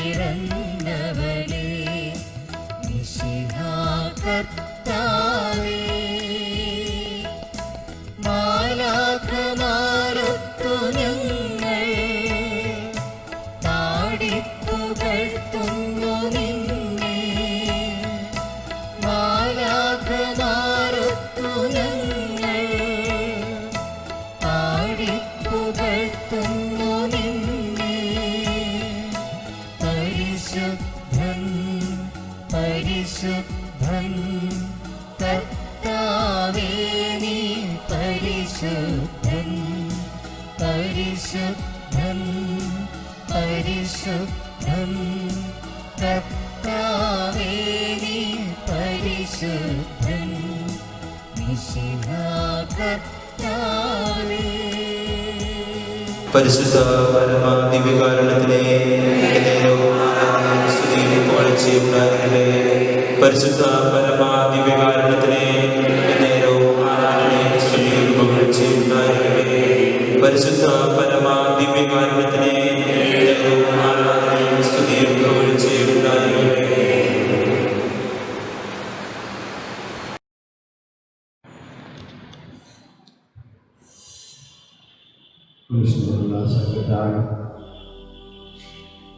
പിറന്നവനേ മിശിഹാ കർത്താവേ. മാലാഖമാരൊത്തു ഞങ്ങൾ പാടിപ്പുകഴ്ത്തുന്നു നിന്നെ. മാലാഖമാരൊത്തു ഞങ്ങൾ പാടിപ്പുകഴ്ത്തുന്നു നിന്നെ. പരിശുദ്ധൻ പരിശുദ്ധൻ കർത്താവേ നീ പരിശുദ്ധൻ. പരിശുദ്ധൻ പരിശുദ്ധൻ കർത്താവേ നീ പരിശുദ്ധൻ. മിശിഹാ കർത്താവേ. പരിശുദ്ധ പരമാ ദിവ്യകാരുണ്യത്തിനെ പരിശുദ്ധ പരമാ ദിവ്യകാരുണ്യത്തിനെ പരിശുദ്ധ പരമാ ദിവ്യകാരുണ്യത്തിനെ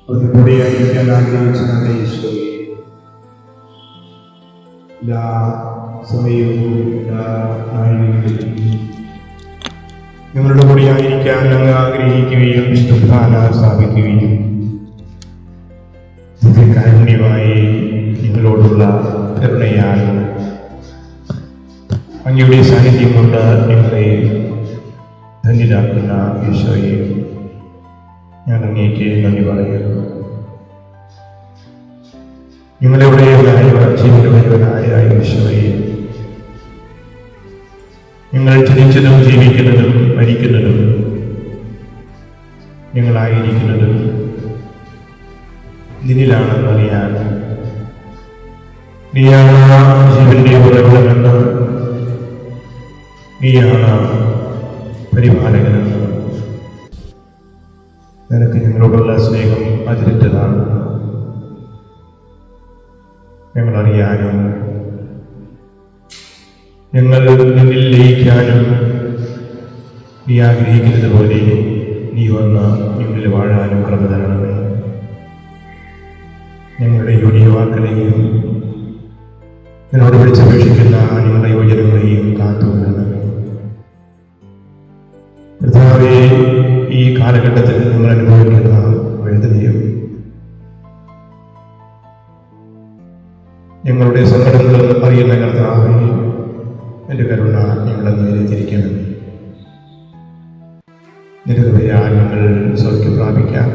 ഒന്നുകൂടിയായിരിക്കാൻ ആഗ്രഹിച്ച നമ്മുടെ ഈശോയെ എല്ലാ സമയവും എല്ലാ നാഴികകളിലും ഞങ്ങളുടെ കൂടെ ആയിരിക്കാൻ ഞങ്ങൾ ആഗ്രഹിക്കുകയും ശുദ്ധാന സ്ഥാപിക്കുകയും കാരുണ്യമായി നിങ്ങളോടുള്ള കരുണയാൽ അങ്ങയുടെ സാന്നിധ്യം കൊണ്ട് നിങ്ങളെ ധന്യരാക്കുന്ന ഈശോയെ ഞാൻ അങ്ങേക്ക് നന്ദി പറയുന്നു. നിങ്ങളിവിടെയുള്ളായ ജീവനുള്ളവനായ ഈശോയെ നിങ്ങൾ ജനിച്ചതും ജീവിക്കുന്നതും മരിക്കുന്നതും നിങ്ങളായിരിക്കുന്നതും നിന്നിലാണെന്നറിയാൻ നീയാണ് ജീവന്റെ ഉറവിടമെന്ന്, നീയാണ് പരിപാലകനെന്ന്, നിനക്ക് ഞങ്ങളോടുള്ള സ്നേഹം അതിരിട്ടതാണ് ഞങ്ങളറിയാനും ഞങ്ങൾ നിന്നിൽ ലയിക്കാനും നീ ആഗ്രഹിക്കുന്നത് പോലെ നീ വന്ന് ഞങ്ങളിൽ വാഴാനും കൃപ തരണമേ. ഞങ്ങളുടെ യോഗ്യവാക്കളെയും നിന്നോട് വിളിച്ചപേക്ഷിക്കുന്ന ഞങ്ങളുടെ യോജനങ്ങളെയും കാത്തുകൊള്ളണമേ. കർത്താവേ, ഈ കാലഘട്ടത്തിൽ നിങ്ങൾ അനുഭവിക്കുന്ന വേദനയും ഞങ്ങളുടെ സങ്കടങ്ങളും അറിയുന്ന കർത്താവേ, എൻ്റെ കരുണ ഞങ്ങളെ നേരെ തിരിക്കണമേ. നിരവധിയാൽ ഞങ്ങൾ സൗഖ്യം പ്രാപിക്കാം.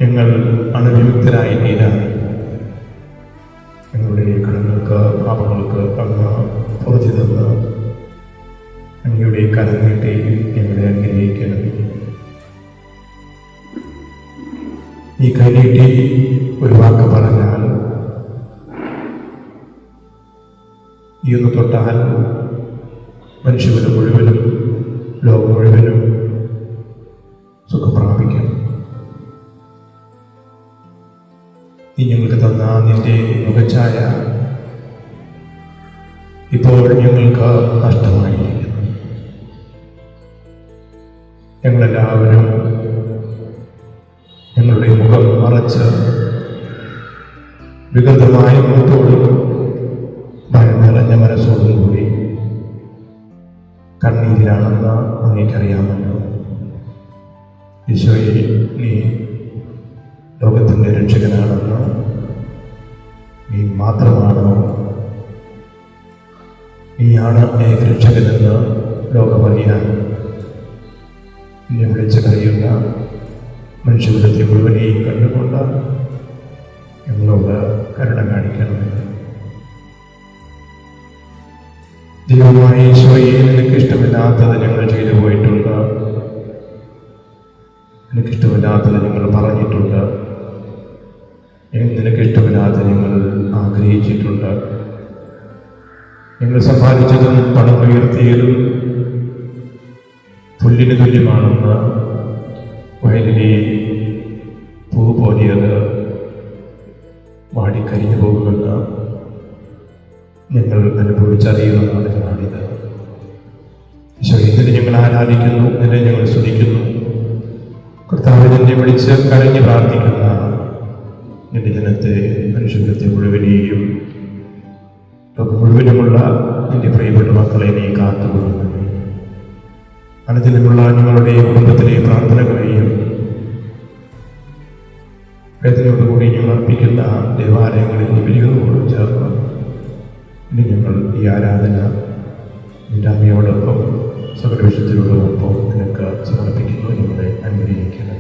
ഞങ്ങൾ അണുവിമുക്തരായി തീരാൻ ഞങ്ങളുടെ കടങ്ങൾക്ക് പാപങ്ങൾക്ക് അങ്ങ് പുറത്തു തന്ന് അങ്ങയുടെ കരം നീട്ടി ഞങ്ങളെ അനുഗ്രഹിക്കണമേ. ഈ കൈനീട്ടി ഒരു വാക്ക് പറഞ്ഞാൽ, ഈ ഒന്ന് തൊട്ടാൽ മനുഷ്യന് മുഴുവനും ലോകം മുഴുവനും സുഖം പ്രാപിക്കും. നീ ഞങ്ങൾക്ക് തന്ന നിന്റെ മുഖച്ഛായ ഇപ്പോൾ ഞങ്ങൾക്ക് നഷ്ടമായിരിക്കുന്നു. ഞങ്ങളെല്ലാവരും ഞങ്ങളുടെ മുഖം മറച്ച് വികൃതമായ മുഖത്തോടും ഭയം നിറഞ്ഞ മനസ്സോടും കൂടി കണ്ണീരിലാണെന്ന് അങ്ങേക്കറിയാമല്ലോ. ഈശോയെ, നീ ലോകത്തിൻ്റെ രക്ഷകനാണെന്ന്, നീ മാത്രമാണ്, നീയാണ് ഏക രക്ഷകനെന്ന് ലോകമറിയാൻ എന്നെ വിളിച്ച് കരയുന്ന മനുഷ്യകുലത്തെ മുഴുവനെയും കണ്ടുകൊണ്ട് ഞങ്ങളോട് കരുണ കാണിക്കണമേ. ദൈവമായ ഈശോയെ, നിനക്ക് ഇഷ്ടമില്ലാത്തത് ഞങ്ങൾ ചെയ്തു പോയിട്ടുണ്ട്, നിനക്കിഷ്ടമില്ലാത്തത് ഞങ്ങൾ പറഞ്ഞിട്ടുണ്ട്, നിനക്കിഷ്ടമില്ലാത്തത് ഞങ്ങൾ ആഗ്രഹിച്ചിട്ടുണ്ട്. ഞങ്ങൾ സമ്പാദിച്ചതും പണം ഉയർത്തിയതും പുല്ലിന് തുല്യമാണെന്ന് വയലിലെ ഓതിയത് വാടിക്കരിഞ്ഞു പോകുമെന്ന് ഞങ്ങൾ അനുഭവിച്ചറിയുന്ന നാളുകളാണിത്. ഈശോ, ഇതിനെ ഞങ്ങൾ ആരാധിക്കുന്നു, ഇതിനെ ഞങ്ങൾ സ്തുതിക്കുന്നു. കർത്താവ്, നിന്നെ വിളിച്ച് കരഞ്ഞ് പ്രാർത്ഥിക്കുന്ന നിന്റെ ജനത്തെ, മനുഷ്യത്തെ മുഴുവനെയും, ലോകം മുഴുവനുമുള്ള നിന്റെ പ്രിയപ്പെട്ട മക്കളെ നീ കാത്തുകൊള്ളുന്നു. അനുദിനമുള്ള ഞങ്ങളുടെ കുടുംബത്തിലെ പ്രാർത്ഥനകളെയും വേദനയോടുകൂടി ഞങ്ങൾ അർപ്പിക്കുന്ന ദേവാലയങ്ങളിൽ വിനിയോഗത്തോടും ചേർന്ന് ഇനി ഞങ്ങൾ ഈ ആരാധന നിന്റെ അമ്മയോടൊപ്പം സകല വിശുദ്ധരോടൊപ്പം നിനക്ക് സമർപ്പിക്കുന്നു. ഞങ്ങളെ അനുഗ്രഹിക്കണം.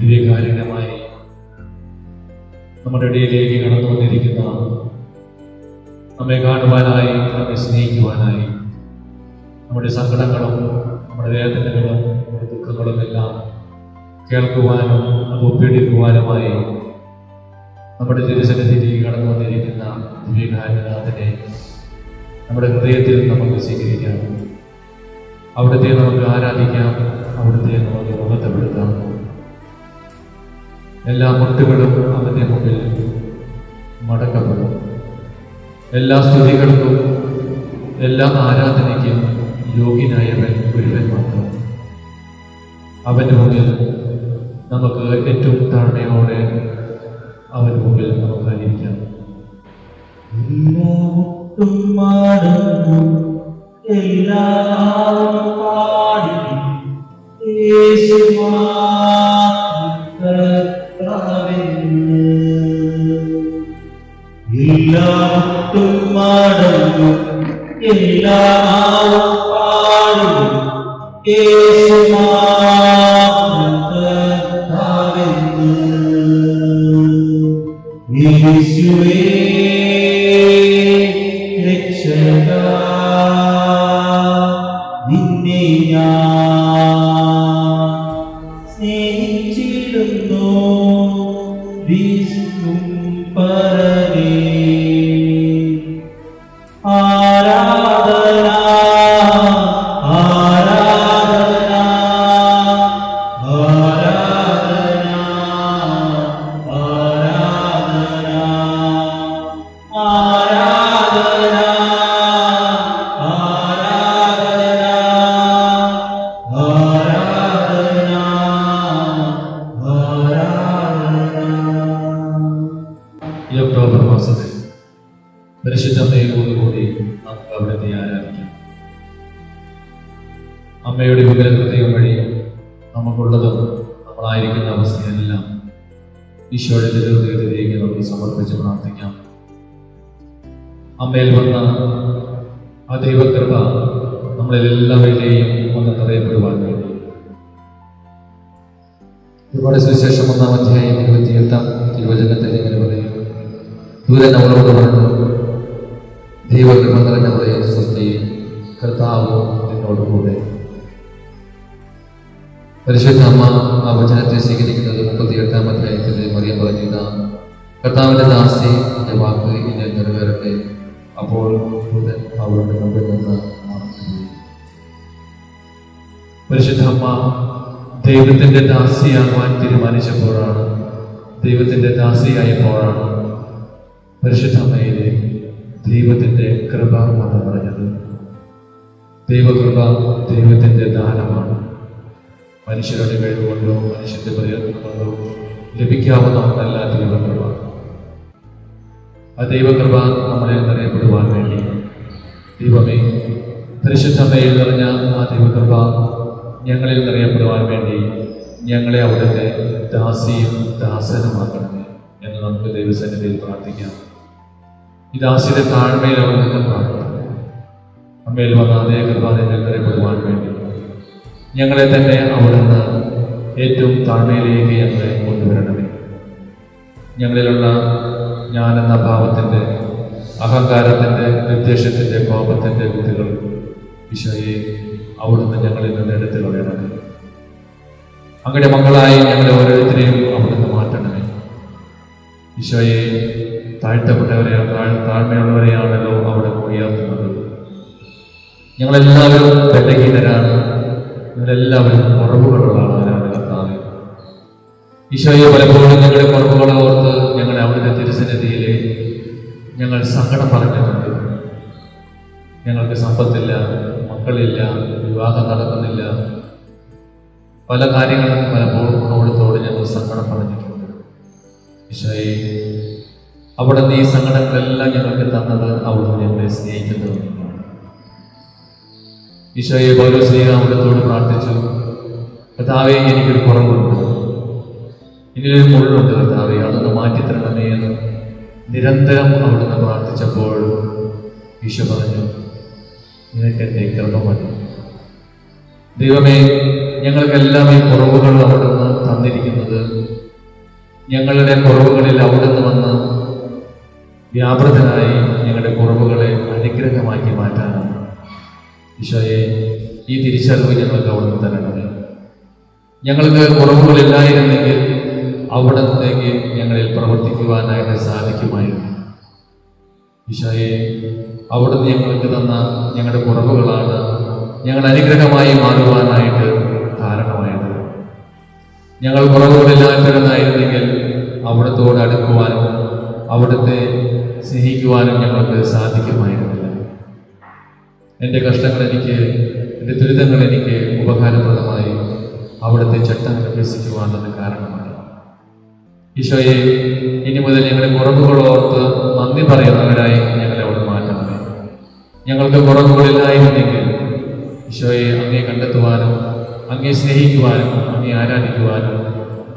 ദിവ്യകാരുണ്യമായി നമ്മുടെ ഇടയിലേക്ക് കടന്നു വന്നിരിക്കുന്ന, നമ്മെ കാണുവാനായി, നമ്മെ സ്നേഹിക്കുവാനായി, നമ്മുടെ സങ്കടങ്ങളും നമ്മുടെ വേദനകളും നമ്മുടെ ദുഃഖങ്ങളും എല്ലാം കേൾക്കുവാനും അത് ഒപ്പിയെടുക്കുവാനുമായി നമ്മുടെ തിരുസന്നിധിയിലേക്ക് കടന്നു വന്നിരിക്കുന്ന ദിവ്യകാരുണ്യനാഥനെ നമ്മുടെ ഹൃദയത്തിൽ നമുക്ക് സ്വീകരിക്കാം. അവിടുത്തെ നമുക്ക് ആരാധിക്കാം, അവിടുത്തെ നമുക്ക് മഹത്വപ്പെടുത്താം. എല്ലാ മുട്ടുകളും അവൻ്റെ മുമ്പിൽ മടക്കപ്പെടും. എല്ലാ സ്തുതികൾക്കും എല്ലാ ആരാധനയ്ക്കും യോഗ്യനായവൻ ഒരുവൻ മാത്രം. അവൻ്റെ മുമ്പിൽ നമുക്ക് ഏറ്റവും താഴ്മയോടെ അവൻ്റെ മുമ്പിൽ നമുക്കായിരിക്കാം. നിന്നെ ഞാൻ സ്നേഹിച്ചിടുന്നു വിഷ്ണു പരമേ. ആരാധന ആരാധന ആരാധന ആരാധന ആരാധന ആരാധന അമ്മയുടെ വിപുല ഹൃദയം വഴി നമുക്കുള്ളതും നമ്മളായിരിക്കുന്ന അവസ്ഥയെല്ലാം ഈശോയുടെ ഹൃദയത്തിലേക്ക് നമുക്ക് സമർപ്പിച്ച് പ്രാർത്ഥിക്കാം. അമ്മയിൽ വന്ന ആ ദൈവകൃപ നമ്മളെല്ലാവരിലെയും ഒന്ന് നിറയപ്പെടുവാൻ വേണ്ടി ഒരുപാട് സുവിശേഷം 1-ാം അധ്യായം 28-ാം തിരുവചനത്തിൽ ഇങ്ങനെ പറയും, ദൂരൻ അവളോട് പറഞ്ഞു, ദൈവകൃപ നിറഞ്ഞവളെ സ്വസ്തി, കർത്താവ് നിന്നോട് കൂടെ. പരിശുദ്ധ അമ്മ ആ വചനത്തെ സ്വീകരിക്കുന്നത് 38-ാം അധ്യായത്തിൽ മറിയം പറഞ്ഞു, ഇതാ കർത്താവിന്റെ ദാസി, എന്റെ വാക്ക് ഇനി നിറവേറട്ടെ. അപ്പോൾ അവളുടെ മുമ്പിൽ നിന്ന് മാറിപ്പോയി. പരിശുദ്ധ അമ്മ ദൈവത്തിന്റെ ദാസിയാകുവാൻ തീരുമാനിച്ചപ്പോഴാണ്, ദൈവത്തിന്റെ ദാസിയായപ്പോഴാണ് പരിശുദ്ധ അമ്മയിലെ ദൈവത്തിന്റെ കൃപ വന്നു പറഞ്ഞത്. ദൈവകൃപ ദൈവത്തിന്റെ ദാനമാണ്. മനുഷ്യരുടെ കഴിവുകൊണ്ടോ മനുഷ്യന്റെ പ്രയത്നം കൊണ്ടോ ലഭിക്കാവുന്ന ഒന്നല്ല ദൈവകൃപ. ആ ദൈവകൃപ നമ്മളെ നിറയപ്പെടുവാൻ വേണ്ടി ദൈവമേ, പരിശുദ്ധമയിൽ നിറഞ്ഞ ആ ദൈവകൃപ ഞങ്ങളിൽ നിറയപ്പെടുവാൻ വേണ്ടി ഞങ്ങളെ അവിടുത്തെ ദാസിയും ദാസനുമാക്കണമേ എന്ന് നമുക്ക് ദൈവസന്നിധിയിൽ പ്രാർത്ഥിക്കാം. ഈ ദാസിയുടെ താഴ്മയിൽ അവിടെ നിന്ന് പ്രാർത്ഥിക്കാം. അമ്മയിൽ വന്ന അതേ കൃപ നിറയപ്പെടുവാൻ വേണ്ടി ഞങ്ങളെ തന്നെ അവിടുന്ന് ഏറ്റവും താഴ്മയിലേക്ക് ഞങ്ങളെ കൊണ്ടുവരണമേ. ഞങ്ങളിലുള്ള ഞാനെന്ന ഭാവത്തിൻ്റെ, അഹങ്കാരത്തിൻ്റെ, വിദ്വേഷത്തിൻ്റെ, കോപത്തിൻ്റെ വിത്തുകൾ ഈശോയെ അവിടുന്ന് ഞങ്ങളിൽ നിന്ന് എടുത്തു കളയണമേ. അങ്ങയുടെ മക്കളായി ഞങ്ങളെ ഓരോരുത്തരെയും അവിടുന്ന് മാറ്റണമേ. ഈശോയെ താഴ്മയുള്ളവരെയാണല്ലോ അവിടെ ഉയർത്തുന്നത്. ഞങ്ങളെല്ലാവരും ബലഹീനരാണ്, ഞങ്ങളെല്ലാവരും കുറവുകളുള്ള ആളാണ് കർത്താവേ. ഈശോയെ പലപ്പോഴും ഞങ്ങളുടെ കുറവുകളെ ഓർത്ത് ഞങ്ങളെ അവിടുത്തെ തിരുസന്നിധിയിൽ ഞങ്ങൾ സങ്കടം പറഞ്ഞിട്ടുണ്ട്. ഞങ്ങൾക്ക് സമ്പത്തില്ല, മക്കളില്ല, വിവാഹം നടക്കുന്നില്ല, പല കാര്യങ്ങളും പലപ്പോഴും അവിടുത്തോട് ഞങ്ങൾ സങ്കടം പറഞ്ഞിട്ടുണ്ട്. ഈശോയെ അവിടുന്ന് ഈ സങ്കടങ്ങളെല്ലാം ഞങ്ങൾക്ക് തന്നത് അവിടുന്ന് ഞങ്ങളെ സ്നേഹിക്കുന്നത്. ഈശോയെ പൗലോസ്ലീഹ അവിടുത്തോട് പ്രാർത്ഥിച്ചു, കർത്താവേ എനിക്കൊരു കുറവുണ്ട്, ഇനിയൊരു മുള്ളുണ്ട് കർത്താവേ, അതൊന്ന് മാറ്റിത്തരണമേ എന്ന് നിരന്തരം അവിടുന്ന് പ്രാർത്ഥിച്ചപ്പോൾ ഈശോ പറഞ്ഞു, നിനക്ക് എൻ്റെ കൃപ മതി. ദൈവമേ, ഞങ്ങൾക്കെല്ലാം ഈ കുറവുകൾ അവിടുന്ന് തന്നിരിക്കുന്നത് ഞങ്ങളുടെ കുറവുകളിൽ അവിടുന്ന് വന്ന് വ്യാപൃതനായി ഞങ്ങളുടെ കുറവുകളെ അനുഗ്രഹമാക്കി മാറ്റാനാണ്. ഈശോയെ ഈ തിരിച്ചറിവ് ഞങ്ങൾക്ക് അവിടുന്ന് തരണമേ. ഞങ്ങൾക്ക് കുറവുകളില്ലായിരുന്നെങ്കിൽ അവിടത്തേക്ക് ഞങ്ങളിൽ പ്രവർത്തിക്കുവാനായിട്ട് സാധിക്കുമായിരുന്നു. ഈശോയെ അവിടുന്ന് ഞങ്ങൾക്ക് തന്ന ഞങ്ങളുടെ കുറവുകളാണ് ഞങ്ങൾ അനുഗ്രഹമായി മാറുവാനായിട്ട് കാരണമായത്. ഞങ്ങൾ കുറവുകളില്ലാത്തിരുന്നായിരുന്നെങ്കിൽ അവിടത്തോട് അടുക്കുവാനും അവിടുത്തെ സ്നേഹിക്കുവാനും ഞങ്ങൾക്ക് സാധിക്കുമായിരുന്നില്ല. എൻ്റെ കഷ്ടങ്ങൾ എനിക്ക്, എൻ്റെ ദുരിതങ്ങൾ എനിക്ക് ഉപകാരപ്രദമായി അവിടുത്തെ ചട്ടങ്ങൾ അഭ്യസിക്കുവാനത് കാരണമായി. ഈശോയെ ഇനി മുതൽ ഞങ്ങളുടെ കുറവുകളോർത്ത് നന്ദി പറയുന്നവരായി ഞങ്ങളെ അവിടെ മാറ്റണമേ. ഞങ്ങൾക്ക് കുറവുകളില്ലായിരുന്നെങ്കിൽ ഈശോയെ അങ്ങേ കണ്ടെത്തുവാനും അങ്ങേ സ്നേഹിക്കുവാനും അങ്ങേ ആരാധിക്കുവാനും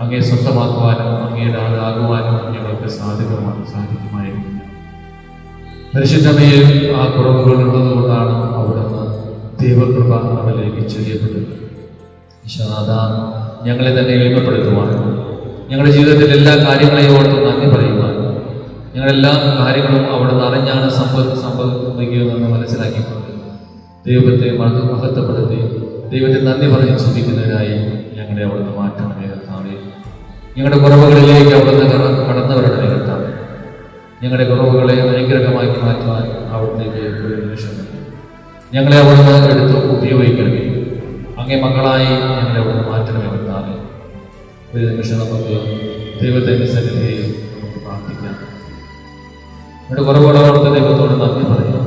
അങ്ങേ സ്വന്തമാക്കുവാനും അങ്ങയുടെ ആളാകുവാനും ഞങ്ങൾക്ക് സാധിക്കുമായിരുന്നു. പരിശുദ്ധമയിൽ ആ കുറവുകൾ ഉള്ളതുകൊണ്ടാണ് അവിടുന്ന് ദൈവകൃപ അവരിലേക്ക് ചൊരിയപ്പെട്ടത്. ഈശോനാഥ, ഞങ്ങളെ തന്നെ എളിമപ്പെടുത്തുവാൻ, ഞങ്ങളുടെ ജീവിതത്തിൽ എല്ലാ കാര്യങ്ങളെയും ഓർത്ത് നന്ദി പറയുവാൻ, ഞങ്ങളെല്ലാ കാര്യങ്ങളും അവിടുന്ന് അറിഞ്ഞാണ് സംഭവിക്കുന്നതെന്ന് മനസ്സിലാക്കിക്കൊണ്ട് ദൈവത്തെ മഹത്വപ്പെടുത്തി ദൈവത്തെ നന്ദി പറഞ്ഞ് ജീവിക്കുന്നവരായി ഞങ്ങളെ അവിടുന്ന് മാറ്റണമേ കർത്താവേ. ഞങ്ങളുടെ കുറവുകളിലേക്ക് അവിടുന്ന് കടന്നു വരണമേ കർത്താവേ. ഞങ്ങളുടെ കുറവുകളെ അനുഗ്രഹമാക്കി മാറ്റുവാൻ അവിടുത്തേക്ക് ഒരു നിമിഷം ഞങ്ങളെ അവിടുന്ന് എടുത്ത് ഉപയോഗിക്കണമേ. അങ്ങേ മക്കളായി ഞങ്ങളെ അവിടുന്ന് മാറ്റണമേ കർത്താവേ. ഒരു നിമിഷം നമുക്ക് ദൈവത്തിൻ്റെ സന്നിധിയിൽ നമുക്ക് പ്രാർത്ഥിക്കാം. നമ്മുടെ കുറവുകളെ ഓർത്ത് ദൈവത്തോട് നന്ദി പറയാം.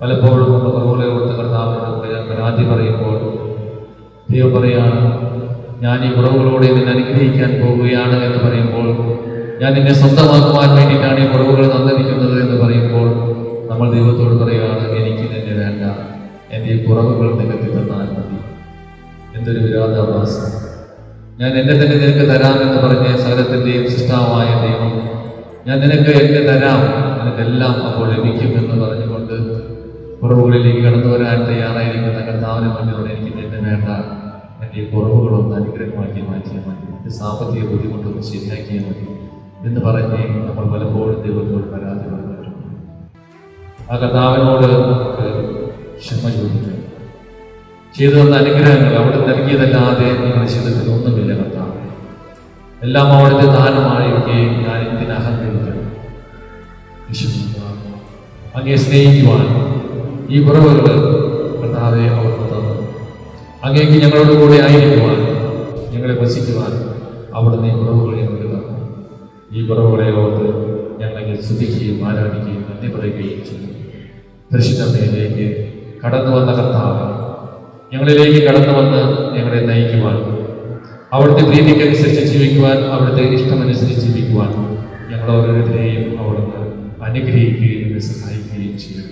പലപ്പോഴും നമ്മുടെ കുറവുകളെ ഓർത്ത് കർത്താവിനോട് പരാതി പറയുമ്പോൾ ദൈവം പറയാണ്, ഞാൻ ഈ കുറവുകളോടെ നിന്നെ അനുഗ്രഹിക്കാൻ പോവുകയാണ് എന്ന് പറയുമ്പോൾ, ഞാൻ നിന്നെ സ്വന്തമാക്കുവാൻ വേണ്ടിയിട്ടാണ് ഈ കുറവുകൾ തന്നിരിക്കുന്നത് എന്ന് പറയുമ്പോൾ നമ്മൾ ദൈവത്തോട് പറയുകയാണ്, എനിക്ക് നിന്നെ വേണ്ട, എൻ്റെ ഈ കുറവുകൾ നികത്തി തന്നാൽ മതി. എന്തൊരു വിരോധാഭാസം! ഞാൻ എന്നെ തന്നെ നിനക്ക് തരാമെന്ന് പറഞ്ഞ് സകലത്തിൻ്റെയും സൃഷ്ടാവായ ദൈവം, ഞാൻ നിനക്ക് എന്നെ തരാം, നിനക്കെല്ലാം അപ്പോൾ ലഭിക്കുമെന്ന് പറഞ്ഞുകൊണ്ട് കുറവുകളിലേക്ക് കടന്നു വരാൻ തയ്യാറായിരിക്കുന്ന കർത്താവിനെ മുന്നിലൂടെ എനിക്ക് നിന്നെ വേണ്ട, എൻ്റെ ഈ കുറവുകളൊന്ന് അനുഗ്രഹമാക്കി മാറ്റിയാൽ മതി, എൻ്റെ സാമ്പത്തിക ബുദ്ധിമുട്ടൊന്ന് ശരിയാക്കിയാൽ മതി എന്ന് പറഞ്ഞ് നമ്മൾ പലപ്പോഴും ദൈവത്തോട് പരാതി പറഞ്ഞിട്ടുണ്ട്. ആ കർത്താവിനോട് നമുക്ക് ക്ഷമ ചോദിക്കണം. ചെയ്തു തന്ന അനുഗ്രഹങ്ങൾ അവിടെ നൽകിയതല്ലാതെ നിങ്ങളുടെ ജീവിതത്തിൽ ഒന്നുമില്ല കർത്താവ്. എല്ലാം അവിടുത്തെ ദാനമായിരിക്കുകയും ഞാൻ എന്തിന് അഹങ്കരിക്കണം? അങ്ങേ സ്നേഹിക്കുവാൻ ഈ കുറവുകൾ കർത്താവെ അവർക്ക് തന്നു. അങ്ങേക്ക് ഞങ്ങളോട് കൂടെ ആയിരിക്കുവാൻ, ഞങ്ങളെ വസിക്കുവാൻ അവിടുന്ന് ഈ കുറവുകൾ ഞങ്ങൾക്ക് തന്നു. ഈ കുറവുകളെ ഓർത്ത് ഞങ്ങളെ സ്തുതിക്കുകയും ആരാധിക്കുകയും നന്ദി പറയുകയും ചെയ്യും. പരിശുദ്ധമ്മയിലേക്ക് കടന്നു വന്ന കർത്താവ് ഞങ്ങളിലേക്ക് കടന്നു വന്ന് ഞങ്ങളെ നയിക്കുവാൻ, അവിടുത്തെ പ്രീതിക്കനുസരിച്ച് ജീവിക്കുവാൻ, അവിടുത്തെ ഇഷ്ടമനുസരിച്ച് ജീവിക്കുവാൻ ഞങ്ങൾ ഓരോരുത്തരെയും അവിടുന്ന് അനുഗ്രഹിക്കുകയും സഹായിക്കുകയും ചെയ്യും.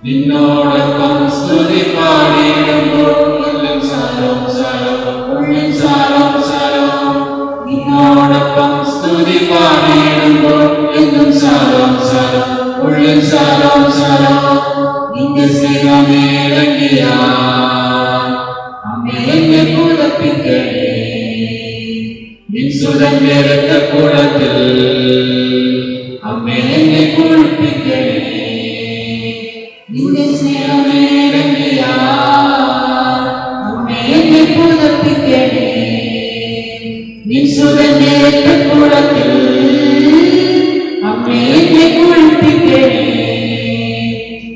നിന്നോടൊപ്പം സ്തുതി പാടിയിടുമ്പോൾ നിന്നോടൊപ്പം സ്തുതി പാടിയിടുമ്പോൾ എന്നും സാരം സാരം ഉള്ളിൽ സാരം സാരം നിന്റെ സ്നേഹമേടങ്ങിയ അമ്മയെ പുതപ്പിക്കണേ നിൻസുതന്റെ രക്തക്കൂടത്തിൽ അമ്മയെ കുളിപ്പിക്കണേ നിന്റെ സ്നേഹമേടങ്ങിയ അമ്മയെ പുതപ്പിക്കണേ നിൻസുതന്റെ രക്തക്കൂടത്തിൽ അമ്മയെ കുളിപ്പിക്കണേ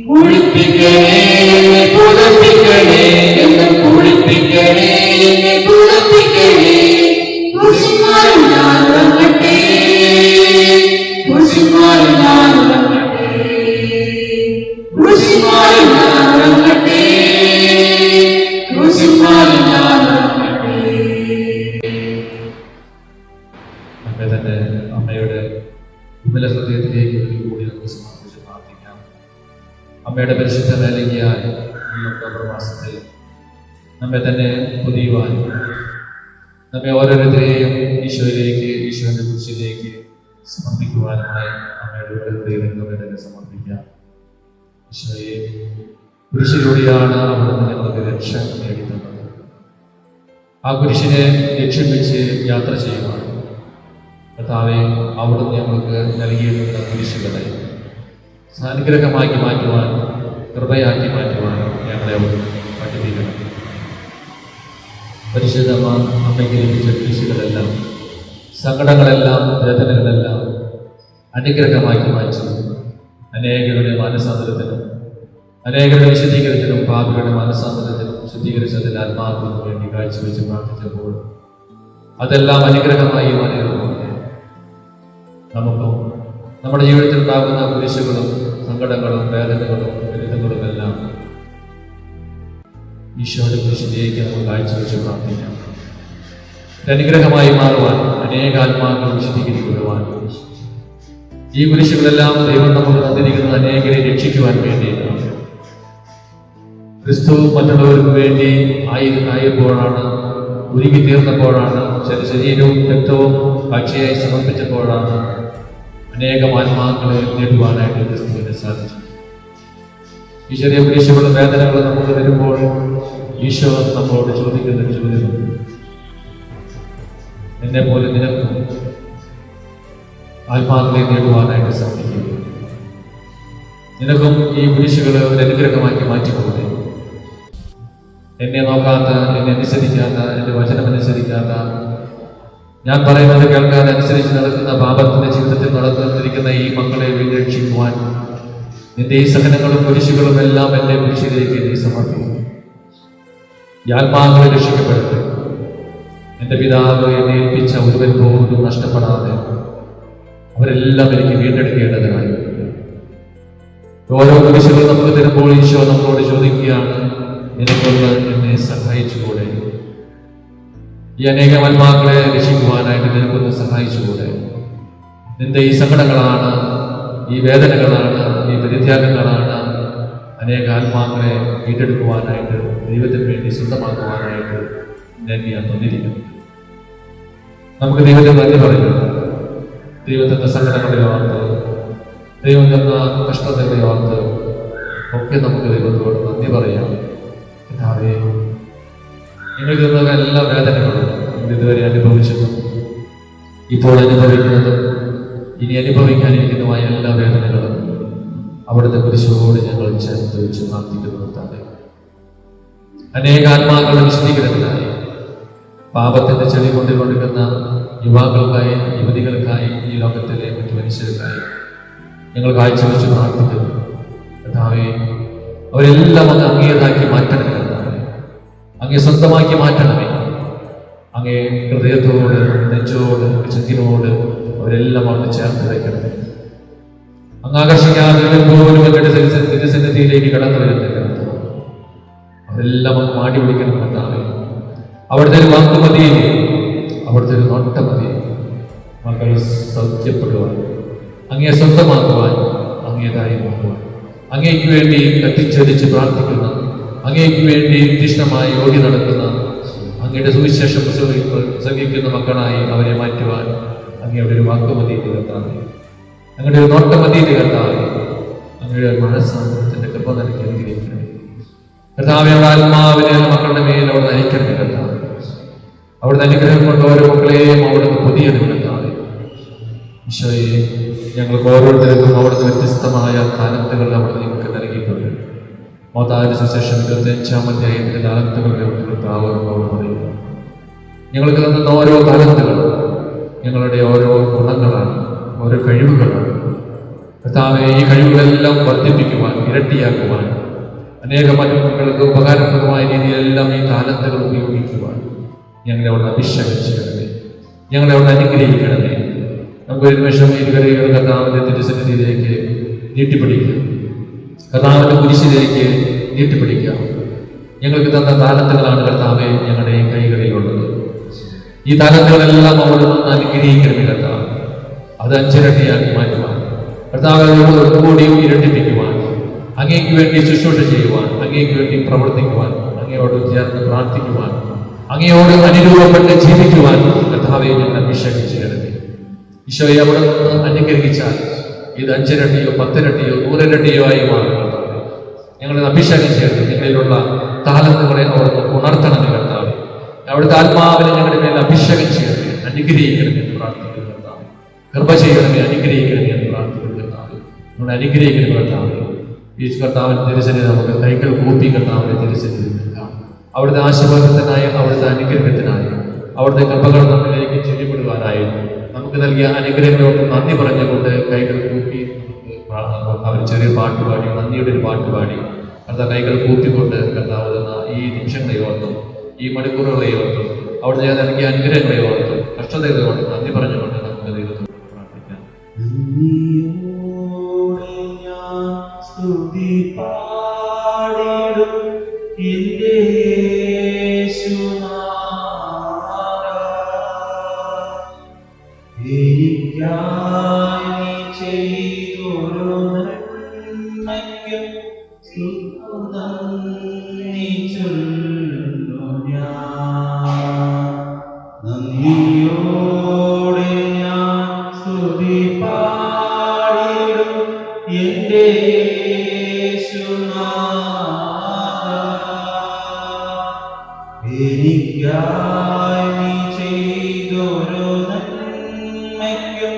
കുളിപ്പിക്കണേ എന്നെ പുതപ്പിക്കണേ എന്നും കുളിപ്പിക്കണേ എന്നെ പുതപ്പിക്കണേ കുരിശിന്മാരിൽ ഞാൻ ഉറങ്ങട്ടെ കുരിശിന്മാരിൽ ഞാൻ ഉറങ്ങട്ടെ കുരിശിന്മാരിൽ ഞാൻ ഉറങ്ങട്ടെ കുരിശിന്മാരിൽ ഞാൻ ഉറങ്ങട്ടെ. നമ്മെ തന്നെ അമ്മയുടെ വിമല ഹൃദയത്തിലേക്ക് കൂടി നമുക്ക് സമർപ്പിച്ച് പ്രാർത്ഥിക്കാം. അമ്മയുടെ പരിശുദ്ധ നൽകിയാൽ ഈ ഒക്ടോബർ മാസത്തിൽ നമ്മെ തന്നെ പുതിയുവാൻ, നമ്മെ ഓരോരുത്തരെയും ഈശോയിലേക്ക്, ഈശോയുടെ കുരിശിലേക്ക് സമർപ്പിക്കുവാനുമായി അമ്മയുടെ ഹൃദയത്തിൽ നമ്മെ തന്നെ സമർപ്പിക്കാം. ഈശോയെ, കുരിശിലൂടെയാണ് അവിടുന്ന് ഞങ്ങൾക്ക് രക്ഷ നേടിത്തന്നത്. ആ കുരിശിനെ ലക്ഷ്യം വെച്ച് യാത്ര ചെയ്യുവാൻ കർത്താവെ അവിടുന്ന് ഞങ്ങൾക്ക് നൽകിയിട്ടുള്ള കുരിശുകളെ അനുഗ്രഹമാക്കി മാറ്റുവാൻ, കൃപയാക്കി മാറ്റുവാൻ ഞങ്ങളെ അവിടുന്ന് പഠിപ്പിക്കണം. പരിശുദ്ധ അമ്മയ്ക്ക് ലഭിച്ച കുരിശുകളെല്ലാം, സങ്കടങ്ങളെല്ലാം, വേദനകളെല്ലാം അനുഗ്രഹമാക്കി മാറ്റി അനേകരുടെ മാനസാന്തരത്തിനും അനേകരുടെ വിശദീകരണത്തിനും പാപികളുടെ മാനസാന്തരത്തിനും ശുദ്ധീകരിച്ചതിൽ ആത്മാക്കൾക്ക് വേണ്ടി കാഴ്ചവെച്ച് പ്രാർത്ഥിച്ചപ്പോൾ അതെല്ലാം അനുഗ്രഹമായി മാറിയതുപോലെ നമുക്കും നമ്മുടെ ജീവിതത്തിൽ ഉണ്ടാകുന്ന കുരിശുകളും സങ്കടങ്ങളും വേദനകളും ദുരിതങ്ങളും എല്ലാം ഈശോയുടെ കുരിശിലേക്ക് നമ്മൾ കാഴ്ചവെച്ച് പ്രാർത്ഥിക്കാം. അനുഗ്രഹമായി മാറുവാൻ, അനേകാത്മാക്കൾ വിശദീകരിക്കുവാൻ, ഈ കുരിശുകളെല്ലാം ദൈവം നമുക്ക് തന്നിരിക്കുന്നത് അനേകരെ രക്ഷിക്കുവാൻ വേണ്ടിയിട്ടാണ്. ക്രിസ്തു മറ്റുള്ളവർക്ക് വേണ്ടി ആയപ്പോഴാണ്, ഒരുങ്ങി തീർന്നപ്പോഴാണ്, ശരീരവും രക്തവും സാക്ഷിയായി സമർപ്പിച്ചപ്പോഴാണ് അനേകം ആത്മാക്കളെ നേടുവാനായിട്ട് ക്രിസ്തുവിനെ സാധിച്ചു. ഈ ചെറിയ കുരിശുകളും വേദനകളും നമുക്ക് വരുമ്പോൾ ഈശോ നമ്മളോട് ചോദിക്കുന്ന ചോദ്യം, എന്നെ പോലെ നിനക്കും ആത്മാക്കളെ നേടുവാനായിട്ട് സാധിക്കും. നിനക്കും ഈ കുരിശുകൾ ഒരു അനുഗ്രഹമാക്കി മാറ്റിക്കൂടെ? എന്നെ നോക്കാത്ത, എന്നെ അനുസരിക്കാത്ത, എൻ്റെ വചനമനുസരിക്കാത്ത, ഞാൻ പറയുന്നത് കേൾക്കാതെ അനുസരിച്ച് നടക്കുന്ന പാപത്തിന്റെ ജീവിതത്തിൽ നടന്നിരിക്കുന്ന ഈ മക്കളെ രക്ഷിക്കുവാൻ നിന്റെ ഈ സഹനങ്ങളും കുരിശുകളും എല്ലാം എൻ്റെ കുരിശിലേക്ക് നീ സമർപ്പിക്കും. ഈ ആത്മാക്കളെ രക്ഷിക്കപ്പെടട്ടെ. എൻ്റെ പിതാവ് എന്നെ ഏൽപ്പിച്ച ഒരുവൻ പോലും നഷ്ടപ്പെടാതെ അവരെല്ലാം എനിക്ക് വീണ്ടെടുക്കേണ്ടതിനായി ഓരോ കുരിശുകൾ നമുക്ക് തരുമ്പോൾ ഈശോ നമ്മളോട് ചോദിക്കുകയാണ്, നിനക്കൊന്ന് എന്നെ സഹായിച്ചുകൂടെ? ഈ അനേകം ആത്മാക്കളെ രക്ഷിക്കുവാനായിട്ട് നിനക്കൊന്ന് സഹായിച്ചുകൂടെ? നിന്റെ ഈ സങ്കടങ്ങളാണ്, ഈ വേദനകളാണ്, ഈ പരിത്യാഗങ്ങളാണ് അനേക ആത്മാക്കളെ വീണ്ടെടുക്കുവാനായിട്ട്, ദൈവത്തിന് വേണ്ടി സ്വന്തമാക്കുവാനായിട്ട് എന്നെ ഞാൻ തന്നിരിക്കുന്നു. നമുക്ക് ദൈവത്തെ നന്ദി പറയുക. ദൈവത്തിൻ്റെ സങ്കടങ്ങളെ ഓർത്ത്, ദൈവം തന്ന കഷ്ടതകളെ ഓർത്ത് ഒക്കെ നമുക്ക് ദൈവത്തോട് നന്ദി പറയാം. കർത്താവേ, നിങ്ങൾക്ക് തന്ന എല്ലാ വേദനകളും നമ്മൾ ഇതുവരെ അനുഭവിച്ചതും ഇപ്പോൾ അനുഭവിക്കുന്നതും ഇനി അനുഭവിക്കാനിരിക്കുന്നതുമായ എല്ലാ വേദനകളും അവിടുത്തെ കുരിശോട് ഞങ്ങൾ ചേർത്ത് വെച്ച് പ്രാർത്ഥിക്കുന്നു. കർത്താവേ, അനേക ആത്മാക്കളുടെ വിശദീകരണത്തിനായി, പാപത്തിന്റെ ചെളി കൊണ്ടുകൊടുക്കുന്ന യുവാക്കൾക്കായി, യുവതികൾക്കായി, ഈ ലോകത്തിലെ മറ്റു മനുഷ്യർക്കായി ഞങ്ങൾ കാഴ്ചവെച്ച് പ്രാർത്ഥിക്കുന്നു. കർത്താവേ, അവരെല്ലാം അങ്ങ് അങ്ങേതാക്കി മാറ്റണമേ. കർത്താവേ, അങ്ങേ സ്വന്തമാക്കി മാറ്റണമേ. അങ്ങേ ഹൃദയത്തോട്, നെഞ്ചോട്, ചിന്തിനോട് അവരെല്ലാം അവിടെ ചേർത്ത് വയ്ക്കണമേ. അങ്ങ് ആകർഷിക്കാതെ പോലും അങ്ങയുടെ തിരുസന്നിധിയിലേക്ക് കടന്നു വരുന്നില്ല. അവരെല്ലാം അങ്ങ് മാടി വിളിക്കണം. കർത്താവേ, അവിടുത്തെ ഒരു വാക്ക് മതി, അവിടുത്തെ ഒരു നോട്ട മതി. മക്കൾ സൗഖ്യപ്പെടുവാൻ, അങ്ങയെ സ്വന്തമാക്കുവാൻ, അങ്ങേതായി മാറുവാൻ, അങ്ങേക്ക് വേണ്ടി കത്തിച്ചൊരിച്ച് പ്രാർത്ഥിക്കുന്ന, അങ്ങേക്ക് വേണ്ടി തീഷ്ണമായി ഓടി നടക്കുന്ന, അങ്ങയുടെ സുവിശേഷം പ്രസംഗിക്കുന്ന മക്കളായി അവരെ മാറ്റുവാൻ അങ്ങയുടെ ഒരു വാക്ക് മതി കർത്താവേ. അങ്ങയുടെ ഒരു നോട്ട മതി കർത്താവേ. അങ്ങയുടെ മനസ്സാന്തരത്തിന്റെ കൃപ നൽകി അനുഗ്രഹിക്കണമേ കർത്താവേ. അവിടെ ആത്മാവിനെ മക്കളുടെ മേൽ അവിടെ നയിക്കണമേ കർത്താവേ. അവിടുത്തെ അനുഗ്രഹം കൊണ്ട് ഓരോ മക്കളെയും അവിടുന്ന് പുതിയത് കർത്താവേ. ഈശോയെ, ഞങ്ങൾക്ക് ഓരോരുത്തർക്കും അവിടുന്ന് വ്യത്യസ്തമായ താലന്തുകൾ അവിടെ നിങ്ങൾക്ക് നൽകിയിട്ടുണ്ട്. മത്തായിയുടെ സുവിശേഷം 25-ാം അധ്യായത്തിലെ താലന്തുകളുടെ കർത്താവോട് പറയുന്നു. ഞങ്ങൾക്ക് തന്ന ഓരോ താലന്തുകളും ഞങ്ങളുടെ ഓരോ ഗുണങ്ങളാണ്, ഓരോ കഴിവുകളാണ്. കർത്താവെ, ഈ കഴിവുകളെല്ലാം വർദ്ധിപ്പിക്കുവാൻ, ഇരട്ടിയാക്കുവാൻ, അനേക മനുഷ്യർക്ക് ഉപകാരപ്രദമായ രീതിയിലെല്ലാം ഈ താലന്തുകൾ ഉപയോഗിക്കുവാൻ ഞങ്ങളെ അവിടെ അഭിഷേകിക്കണമേ. ഞങ്ങളെ അവിടെ അനുഗ്രഹിക്കണമേ. നമുക്ക് ഒരു നിമിഷം ഇരുകരകൾ കർത്താവിന്റെ തിരുസന്നിധിയിലേക്ക് നീട്ടിപ്പിടിക്കാം. കർത്താവിന്റെ കുരിശിലേക്ക് നീട്ടിപ്പിടിക്കാം. ഞങ്ങൾക്ക് തന്ന താലന്തുകളാണ് കർത്താവെ ഞങ്ങളുടെ ഈ കൈകളിലുള്ളത്. ഈ താലന്തുകളെല്ലാം അവിടെ നിന്ന് അനുഗ്രഹിക്കണമേ കർത്താവ്. അത് അഞ്ചിരട്ടിയാക്കി മാറ്റുവാൻ, കർത്താവിനോട് ഒന്നുകൂടിയും ഇരട്ടിപ്പിക്കുവാൻ, അങ്ങേക്ക് വേണ്ടി ശുശ്രൂഷ ചെയ്യുവാൻ, അങ്ങേക്ക് വേണ്ടി പ്രവർത്തിക്കുവാൻ, അങ്ങയോട് ചേർന്ന് പ്രാർത്ഥിക്കുവാൻ, അങ്ങയോട് അനുരൂപപ്പെട്ട് ജീവിക്കുവാൻ കർത്താവെ ഞങ്ങൾ അഭിഷേകിച്ചിരുന്നത്. ഈശോയെ അവിടെ നിന്ന് അനുഗ്രഹിച്ചാൽ ഇത് 5 ഇരട്ടിയോ 10 ഇരട്ടിയോ 100 ഇരട്ടിയോ ആയി മാറും. ഞങ്ങളെ അഭിഷേകിച്ചേർത്ത് ഞങ്ങളിലുള്ള താലന്തുകളെ അവിടെ ഉണർത്തണമെന്ന് കർത്താവ്. അവിടുത്തെ ആത്മാവിനെ ഞങ്ങളുടെ മേൽ അഭിഷേകം ചെയ്യണമേ, അനുഗ്രഹിക്കണമേ എന്ന് പ്രാർത്ഥിക്കുന്നു കർത്താവ്. കൃപ ചെയ്യണമേ, അനുഗ്രഹിക്കണമേ എന്ന് പ്രാർത്ഥിക്കുന്നു കർത്താവ്. നമ്മൾ അനുഗ്രഹിക്കണം കർത്താവ്. ഈ കർത്താവിന്റെ തിരുസന്നിധി നമുക്ക് കൈകൾ കൂപ്പി കർത്താവിന്റെ തിരുസന്നിധി നിൽക്കാം. അവിടുത്തെ ആശീർവാദത്തിനായി, അവിടുത്തെ അനുഗ്രഹത്തിനായി, അവിടുത്തെ കൃപകൾ നമ്മളിലേക്ക് ചൊല്ലിപ്പെടുവാനായി നമുക്ക് നൽകിയ അനുഗ്രഹങ്ങളോട് നന്ദി പറഞ്ഞുകൊണ്ട് കൈകൾ കൂപ്പി അവർ ചെറിയ പാട്ടുപാടി, നന്ദിയുടെ ഒരു പാട്ടുപാടി കർത്താവ് കൈകൾ കൂപ്പിക്കൊണ്ട് കർത്താവ് തന്ന ഈ നിമിഷങ്ങളെ ഓർത്തും ഈ മണിക്കൂറുകളെ ഓർത്തും അവിടുത്തെ നൽകിയ അനുഗ്രഹങ്ങളെ ഓർത്തും കഷ്ടതകളെ ഓർത്തും നന്ദി പറഞ്ഞുകൊണ്ട് നമുക്ക് ദൈവത്തോട് പ്രാർത്ഥിക്കാം. എന്റെ യേശുനാഥാ, എനിക്കായി നീ ചെയ്തൊരു നന്മയ്ക്കും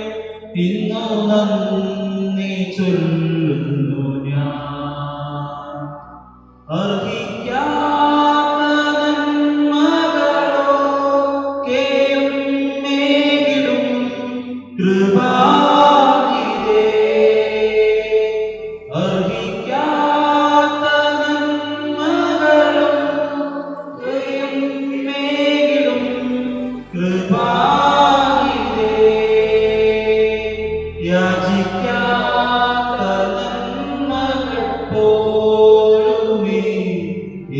ഇന്നു നന്ദി ചൊല്ലുന്നു ഞാൻ. അർഹിക്കാത്ത നന്മകളൊക്കെയും മേകിലും കൃപാനിധേ. അർഹിക്കാത്ത നന്മകളൊക്കെയും മേകിലും കൃപാനിധേ. യാചിക്കാത്ത നന്മകൾ പോലുമേ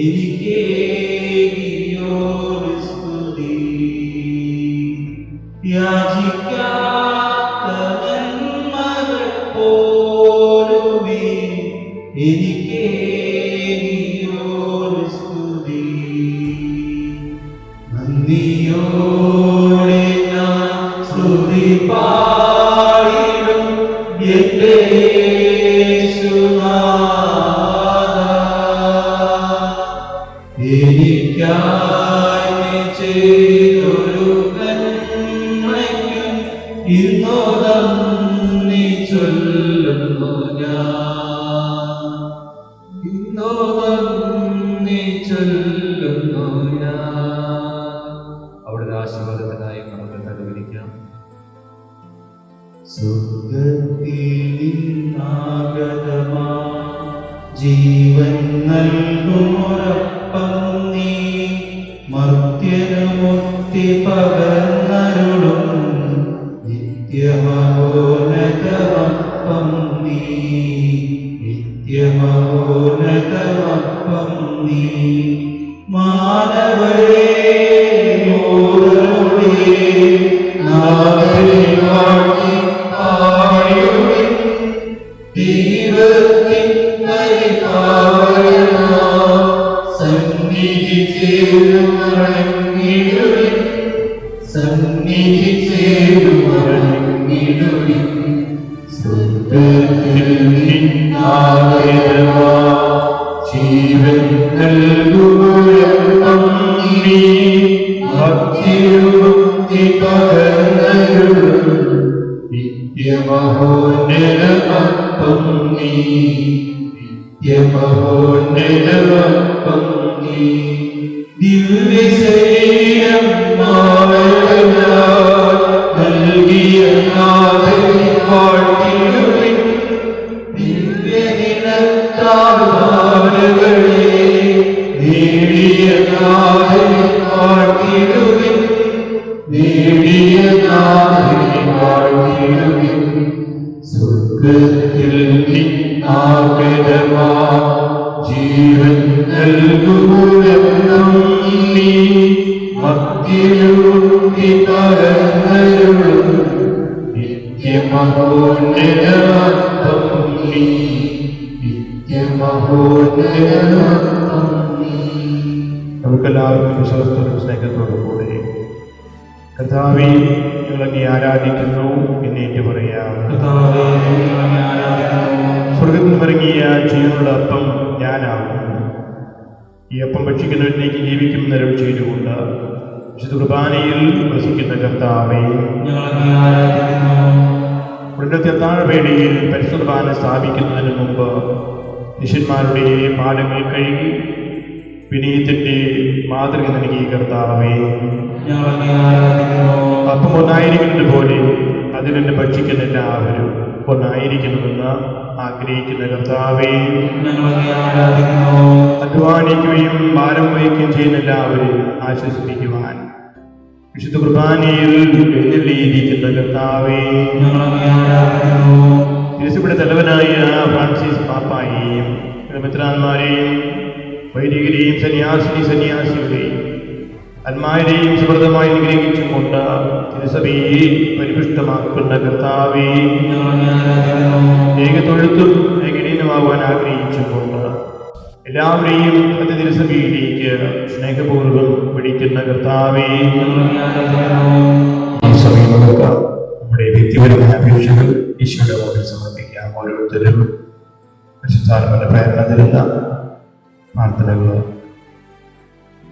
എനിക്കേകിയൊരു സ്തുതി. യാചിക്കാത്ത നന്മകൾ പോലുമേ എനിക്കേകിയൊരു സ്തുതി. നന്ദിയോടെ ഞാൻ സ്തുതി പാടിടും എന്റെ യേശുനാഥാ, എനിക്കായി നീ ചെയ്തൊരു നന്മയ്ക്കും ഇന്നു നന്ദി ചൊല്ലുന്നു ഞാൻ. ഇന്നു നന്ദി ചൊല്ലുന്നു ഞാൻ. അവിടുത്തെ ആശീർവാദത്തിനായി നമുക്ക് തലവിരിക്കാം. സ്വർഗ്ഗത്തിൽ നിന്നാഗതമാ ജീവൻ നൽകുമൊരപ്പം നീ, മർത്യനു മുക്തി പകർന്നരുളും നിത്യമഹോന്നതമപ്പം നീ. നിത്യമഹോന്നതമപ്പം നീ. മാനവരേ മോരോടേ നാഥനെ വാഴ്ത്തി പാടിടുവിൻ. ദൈവത്തിൻ പരിപാലന സന്നിധി ചേരുവണങ്ങിടുവിൻ. സന്നിധി ചേരുവണങ്ങിടുവിൻ. സ്വർഗ്ഗത്തിൽ നിന്നാഗതമാ ജീവൻ നൽകുമൊരപ്പം നീ, ഭക്തിമുക്തി പകർന്നരുളും നിത്യമഹോന്നതമപ്പം നീ. നിത്യമഹോന്നതമപ്പം നീ. ദിവ്യശരീരം നൽകിയ നാഥനെ വാഴ്ത്തിടുവിൻ. ദിവ്യദിനത്താളുകളെ നേടിയ നാഥനെ വാഴ്ത്തിടുവിൻ. നേടിയ നാഥനെ വാഴ്ത്തിടുവിൻ. സ്വർഗ്ഗത്തിൽ നിന്നാഗതമാ ജീവൻ നൽകുമൊരപ്പം നീ, ഭക്തിമുക്തി പകർന്നരുളും നിത്യമഹോന്നതമപ്പം നീ. നിത്യമഹോന്നതമപ്പം നീ. നമുക്കെല്ലാവർക്കും വിശ്വാസത്തോടും സ്നേഹത്തോടും കൂടെ കർത്താവേ, ഞങ്ങളങ്ങേ ആരാധിക്കുന്നു എന്ന് ഏറ്റു പറയാം. സ്വർഗത്തിൽ നിന്നിറങ്ങിയ ജീവനുള്ള അപ്പം ഞാനാകുന്നു. ഈ അപ്പം ഭക്ഷിക്കുന്നവരിലേക്ക് ജീവിക്കുമെന്ന് അരുൾ ചെയ്തുകൊണ്ട് വിശുദ്ധ കുർബാനയിൽ വസിക്കുന്ന കർത്താവേ, ഞങ്ങളങ്ങേ ആരാധിക്കുന്നു. ഇവിടുത്തെ താഴ്വേടിയിൽ പരിശുദ്ധ കുർബാന സ്ഥാപിക്കുന്നതിന് മുമ്പ് ശിഷ്യന്മാരുടെ പാദങ്ങൾ കഴുകി വിനയത്തിന്റെ മാതൃക നൽകിയ കർത്താവേ, ഞങ്ങളങ്ങേ ആരാധിക്കുന്നു. അപ്പം ഒന്നായിരിക്കുന്നത് പോലെ അതിൽ നിന്ന് ഭക്ഷിക്കുന്ന എല്ലാവരും ഒന്നായിരിക്കണമെന്ന് ആഗ്രഹിക്കുന്ന കർത്താവേ, ഞങ്ങളങ്ങേ ആരാധിക്കുന്നു. അധ്വാനിക്കുകയും ഭാരം വഹിക്കുകയും ചെയ്യുന്ന എല്ലാവരും ആശ്വസിപ്പിക്കുവാൻ വിശുദ്ധ കുർബാനയിൽ എഴുന്നള്ളിയിരിക്കുന്ന കർത്താവേ, ഞങ്ങളങ്ങേ ആരാധിക്കുന്നു. തിരുസഭയുടെ തലവനായ ഫ്രാൻസിസ് പാപ്പായെയും മെത്രാന്മാരെയും വൈദികരെയും സന്യാസിനികളെയും അന്മാരെയും സമൃദ്ധമായി അനുഗ്രഹിച്ചുകൊണ്ട് തിരുസഭയെ പരിപുഷ്ടമാക്കുന്ന കർത്താവേ, ഞങ്ങളങ്ങേ ആരാധിക്കുന്നു. ഏകതൊഴുത്തും ഏകലീനമാകുവാൻ ആഗ്രഹിച്ചുകൊണ്ട് എല്ലാവരെയും അത് തിരുസഭയിലേക്ക് സ്നേഹപൂർവ്വം വിളിക്കുന്ന കർത്താവേ, ഞങ്ങളങ്ങേ ആരാധിക്കുന്നു. ഈ സമയം നമ്മുടെ വ്യക്തിപരമായ അപേക്ഷകൾ ഈശോയുടെ മുമ്പിൽ സമർപ്പിക്കാം. ഓരോരുത്തരും പരിശുദ്ധാത്മാവിന്റെ പ്രേരണ തരുന്ന പ്രാർത്ഥനകൾ,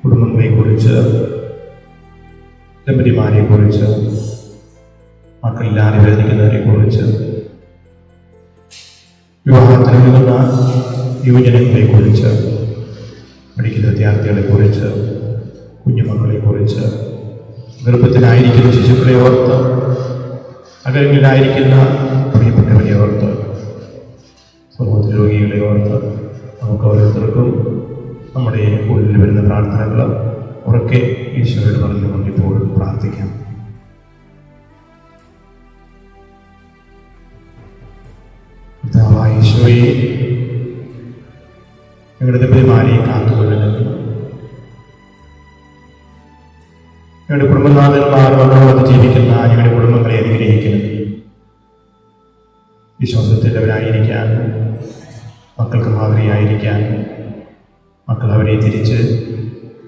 കുടുംബങ്ങളെ കുറിച്ച്, ദമ്പതിമാരെ കുറിച്ച്, മക്കളില്ലാതെ വേദനിക്കുന്നവരെ കുറിച്ച്, വിവാഹത്തിനൊരുങ്ങുന്ന യുവജനങ്ങളെ കുറിച്ച്, പഠിക്കുന്ന വിദ്യാർത്ഥികളെ കുറിച്ച്, കുഞ്ഞുമക്കളെ കുറിച്ച്, ഗർഭത്തിലായിരിക്കുന്ന ശിശുക്കളെ ഓർത്ത്, അകലങ്ങളിലായിരിക്കുന്ന പ്രിയപ്പെട്ടവരെ ഓർത്ത്, സമൂഹത്തിൽ രോഗികളെ ഓർത്ത്, നമുക്ക് ഓരോരുത്തർക്കും നമ്മുടെ ഉള്ളിൽ വരുന്ന പ്രാർത്ഥനകൾ ഉറക്കെ ഈശോയോട് പറഞ്ഞുകൊണ്ട് ഇപ്പോൾ പ്രാർത്ഥിക്കാം. ഈശോയെ, ഞങ്ങളുടെ ദമ്പതിമാരെയും കാത്തുകൊള്ളുന്നത്, ഞങ്ങളുടെ കുടുംബനാഥന്മാർ വന്നോട് ജീവിക്കുന്ന ഞങ്ങളുടെ കുടുംബങ്ങളെ അനുഗ്രഹിക്കുന്നു. വിശ്വാസത്തിലവരായിരിക്കാൻ, മക്കൾക്ക് മാതൃകയായിരിക്കാൻ, മക്കൾ അവരെ തിരിച്ച്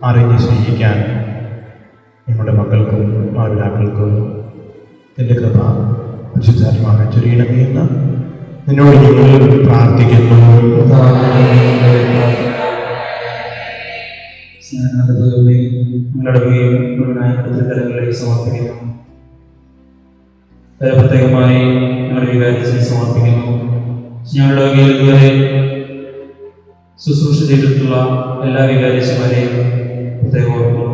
അറിഞ്ഞ് സ്നേഹിക്കാൻ ഞങ്ങളുടെ മക്കൾക്കും മാതാപിതാക്കൾക്കും നിന്റെ കൃപ പരിശുദ്ധാത്മാവിനെ ചൊരിയണമേ എന്ന് നിന്നോട് ഞങ്ങൾ പ്രാർത്ഥിക്കുന്നു. തലങ്ങളെ സമർപ്പിക്കുന്നു. പ്രത്യേകമായി ഞങ്ങളുടെ വികാരത്തിനെ സമർപ്പിക്കുന്നു. ഞങ്ങളുടെ വകയിൽ ഇതുവരെ ശുശ്രൂഷ ചെയ്തിട്ടുള്ള എല്ലാ വികാരിച്ചമാരെയും പ്രത്യേകം ഓർക്കുന്നു.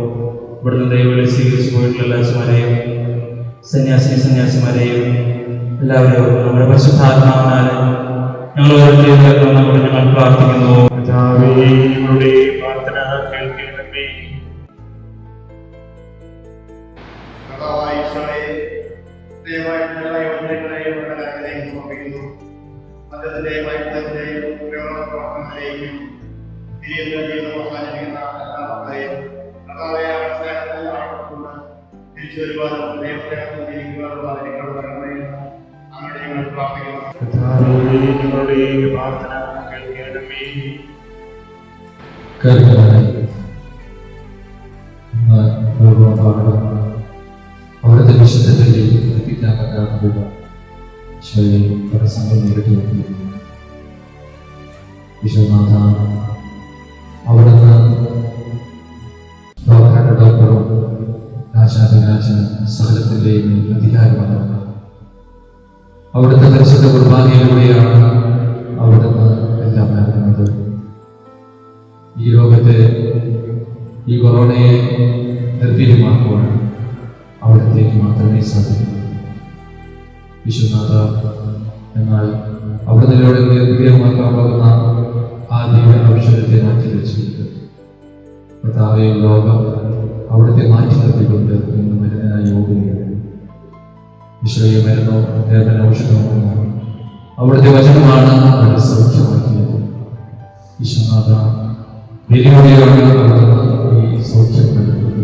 ഇവിടുന്ന് ദൈവങ്ങളെ സ്വീകരിച്ചു പോയിട്ടുള്ള എല്ലാ അച്ഛന്മാരെയും സന്യാസിമാരെയും എല്ലാവരെയും ഓർക്കുന്നു. നമ്മുടെ പരിശുദ്ധാത്മാവിനാൽ ഞങ്ങൾ ഓരോരുത്തരെയും കേൾക്കണമെന്ന് ഞങ്ങൾ പ്രാർത്ഥിക്കുന്നു. ഞങ്ങളുടെ പ്രാർത്ഥന കേൾക്കണമേ. അവിടുത്തെ വിശുദ്ധതയിൽ എത്തിക്കാൻ പറ്റാത്ത പ്രസംഗം നേരിട്ട് നോക്കിയിരുന്നു. വിശ്വനാഥ, അവിടുന്ന് ഡോക്ടറും രാജാതിരാജ സകലത്തിൻ്റെയും അധികാരമാണ്. അവിടുത്തെ പരിശുദ്ധ കുർബാനയിലൂടെയാണ് അവിടുന്ന് എല്ലാം നൽകുന്നത്. ഈ ലോകത്തെ, ഈ കൊറോണയെ നിർവീര്യമാക്കുവാൻ അവിടത്തേക്ക് മാത്രമേ സാധിക്കൂ. വിശ്വനാഥ, എന്നാൽ അവിടുന്നിലൂടെ നിർവീര്യമാക്കാൻ പോകുന്ന ആ ദിവ്യ ഔഷധത്തെ മാറ്റിവെച്ചിട്ടുണ്ട്. കർത്താവേ, ലോകം അവിടുത്തെ മാറ്റി നിർത്തിക്കൊണ്ട് ഇന്ന് മരുന്നനായി ഓടുകയാണ്. ഈശോയെ, മരുന്നോ വേദന ഔഷധമോ അവിടുത്തെ വചനമാണ് അവരെ സൗഖ്യമാക്കിയത്. ഈശോനാഥ, വിലയോടെയാണ് അവിടുന്ന് ഈ സൗഖ്യം നൽകുന്നത്.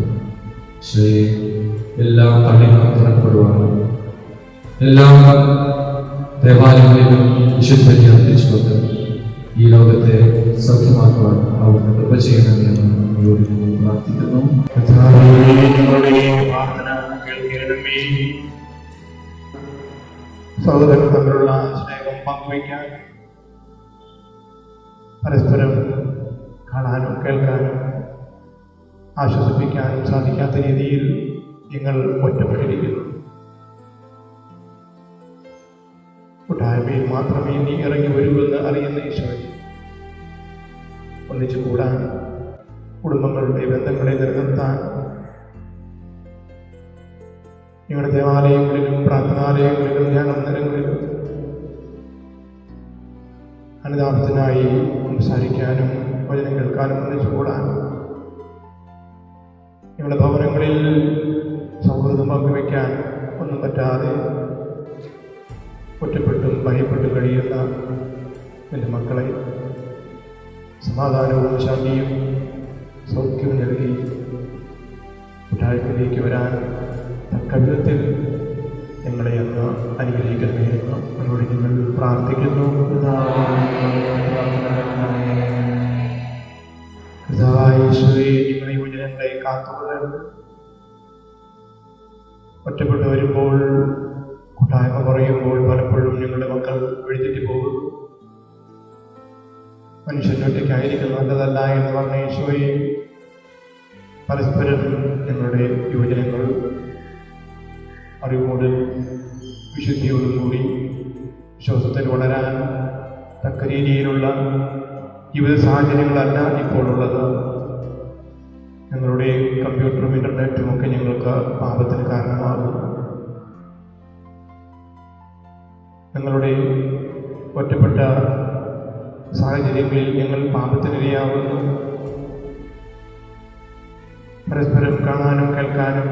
ഈശോയെ, എല്ലാ പള്ളികളും തുറക്കപ്പെടുവാണ്. എല്ലാ ദേവാലയങ്ങളിലും വിശുദ്ധി അർപ്പിച്ചുകൊണ്ട് ഈ ലോകത്തെ സൗഖ്യമാക്കുവാൻ അവിടുന്ന് കൃപ ചെയ്യണമെന്ന് നമ്മളോട് പ്രാർത്ഥിക്കുന്നു. സഹോദരങ്ങൾ തമ്മിലുള്ള സ്നേഹം പങ്കുവയ്ക്കാൻ, പരസ്പരം കാണാനും കേൾക്കാനും ആശ്വസിപ്പിക്കാനും സാധിക്കാത്ത രീതിയിൽ നിങ്ങൾ ഒറ്റപ്പെട്ടിരിക്കുന്നു. കൂട്ടായ്മയിൽ മാത്രമേ നീ ഇറങ്ങി വരുമെന്ന് അറിയുന്ന ഈശോയെ, ഒന്നിച്ചു കൂടാൻ, കുടുംബങ്ങളുടെ ബന്ധങ്ങളെ നിലനിർത്താൻ, നിങ്ങളുടെ ദേവാലയങ്ങളിലും പ്രാർത്ഥനാലയങ്ങളിലും ധ്യാനമന്ദിരങ്ങളിലും അനുതാപത്തിനായി സംസാരിക്കാനും വചനം കേൾക്കാനും ഒന്നിച്ചു കൂടാൻ, നിങ്ങളുടെ ഭവനങ്ങളിൽ സൗഹൃദം പങ്കുവയ്ക്കാൻ ഒന്നും പറ്റാതെ ഒറ്റപ്പെട്ടും ഭയപ്പെട്ടും കഴിയുന്ന എൻ്റെ മക്കളെ സമാധാനവും ശാന്തിയും സൗഖ്യവും നൽകി കൂട്ടായ്മയിലേക്ക് വരാൻ തക്ക വിധത്തിൽ ഞങ്ങളെ അങ്ങ് അനുഗ്രഹിക്കണമേ എന്ന് അവരോട് ഞങ്ങൾ പ്രാർത്ഥിക്കുന്നു. ഈശോയെ, നിങ്ങളെ യുവജനങ്ങളെ കാത്തുകൊള്ളണം. ഒറ്റപ്പെട്ടു വരുമ്പോൾ കൂട്ടായ്മ പറയുമ്പോൾ പലപ്പോഴും ഞങ്ങളുടെ മക്കൾ എഴുതിട്ട് പോകുന്നു. മനുഷ്യനൊറ്റയ്ക്കായിരിക്കും നല്ലതല്ല എന്ന് പറഞ്ഞ ഈശോയെ പരസ്പരം ഞങ്ങളുടെ യുവജനങ്ങൾ അറിവോടും വിശുദ്ധിയോടും കൂടി വിശ്വാസത്തിൽ വളരാൻ തക്ക രീതിയിലുള്ള ജീവിത സാഹചര്യങ്ങളല്ല ഇപ്പോൾ ഉള്ളത്. ഞങ്ങളുടെ കമ്പ്യൂട്ടറും ഇൻ്റർനെറ്റും ഒക്കെ ഞങ്ങൾക്ക് പാപത്തിന് കാരണമാകും. ഞങ്ങളുടെ ഒറ്റപ്പെട്ട സാഹചര്യങ്ങളിൽ ഞങ്ങൾ പാപത്തിനിരയാവുന്നു. പരസ്പരം കാണാനും കേൾക്കാനും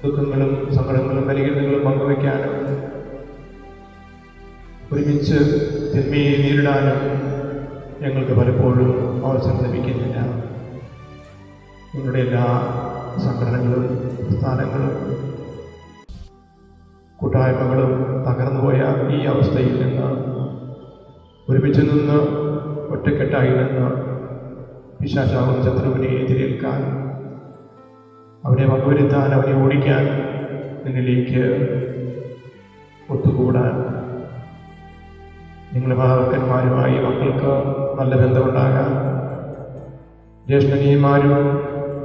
ദുഃഖങ്ങളും സങ്കടങ്ങളും പരിഗണനകളും പങ്കുവയ്ക്കാനും ഒരുമിച്ച് തിന്മയെ നേരിടാനും ഞങ്ങൾക്ക് പലപ്പോഴും അവസരം ലഭിക്കുന്നില്ല. ഞങ്ങളുടെ എല്ലാ സംഘടനകളും പ്രസ്ഥാനങ്ങളും കൂട്ടായ്മകളും തകർന്നുപോയ ഈ അവസ്ഥയിൽ നിന്ന് ഒരുമിച്ച് നിന്ന് ഒറ്റക്കെട്ടായി നിന്ന് പിശാചാകുന്ന ശത്രുവിനെ എതിരേൽക്കാൻ, അവനെ വകവരുത്താൻ, അവനെ ഓടിക്കാൻ, നിന്നിലേക്ക് ഒത്തുകൂടാൻ, നിങ്ങളുടെ മാതാപിതാക്കന്മാരുമായി മക്കൾക്ക് നല്ല ബന്ധമുണ്ടാകാൻ, ജ്യേഷ്ഠനീയന്മാരും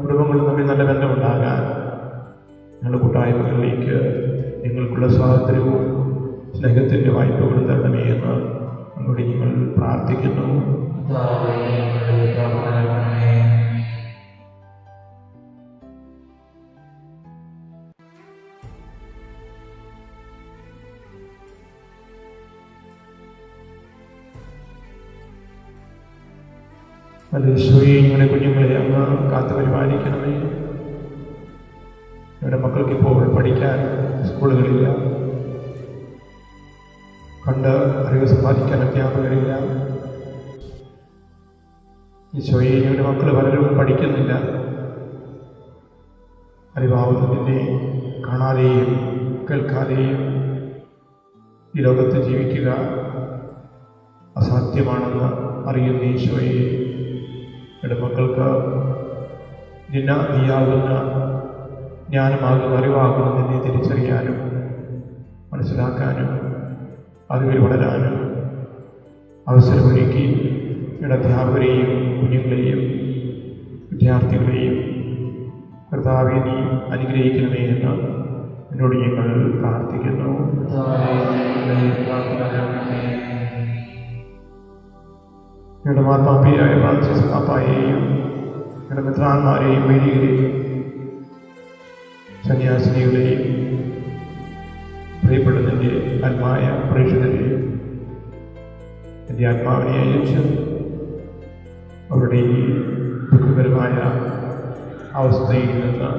കുടുംബങ്ങളും തമ്മിൽ നല്ല ബന്ധമുണ്ടാകാൻ, ഞങ്ങളുടെ കൂട്ടായ്മകളിലേക്ക് നിങ്ങൾക്കുള്ള സ്വാതന്ത്ര്യവും സ്നേഹത്തിൻ്റെ വായ്പകളും തരണമേ എന്ന് അങ്ങോട്ട് ഞങ്ങൾ പ്രാർത്ഥിക്കുന്നു. അത് ഈശോയെ ഞങ്ങളുടെ കുഞ്ഞുങ്ങളെ അങ്ങ് കാത്തു പരിപാലിക്കണമേ. ഞങ്ങളുടെ മക്കൾക്ക് ഇപ്പോൾ പഠിക്കാൻ സ്കൂളുകളില്ല, കണ്ട് അറിവ് സമ്പാദിക്കാൻ അധ്യാപകരില്ല. ഈശോയെ ഞങ്ങളുടെ മക്കൾ പലരും പഠിക്കുന്നില്ല. അറിവാവുന്നതിനെ കാണാതെയും കേൾക്കാതെയും ഈ ലോകത്ത് ജീവിക്കുക അസാധ്യമാണെന്ന് അറിയുന്ന ഈശോയെ ഞങ്ങളുടെ മക്കൾക്ക് നീയാകുന്ന ജ്ഞാനമാകുന്ന അറിവാകുന്നതിനെ തിരിച്ചറിയാനും മനസ്സിലാക്കാനും അറിവിൽ വളരാനും അവസരമൊരുക്കി ഞങ്ങളുടെ അധ്യാപകരെയും കുഞ്ഞുങ്ങളെയും വിദ്യാർത്ഥികളെയും കർത്താവേ നീ അനുഗ്രഹിക്കണമേ എന്ന് എന്നോട് ഞങ്ങൾ പ്രാർത്ഥിക്കുന്നു. ഞങ്ങളുടെ മാർപ്പാപ്പയായ ഫ്രാൻസിസ് പാപ്പായെയും ഞങ്ങളുടെ മിത്രാന്മാരെയും വൈദികരെയും സന്യാസിനികളെയും പ്രിയപ്പെടുന്നതിൻ്റെ ആത്മായ പ്രേക്ഷിതരെയും എൻ്റെ ആത്മാവിനെ അയച്ച് അവരുടെ ഈ ദുഃഖകരമായ അവസ്ഥയിൽ നിന്ന്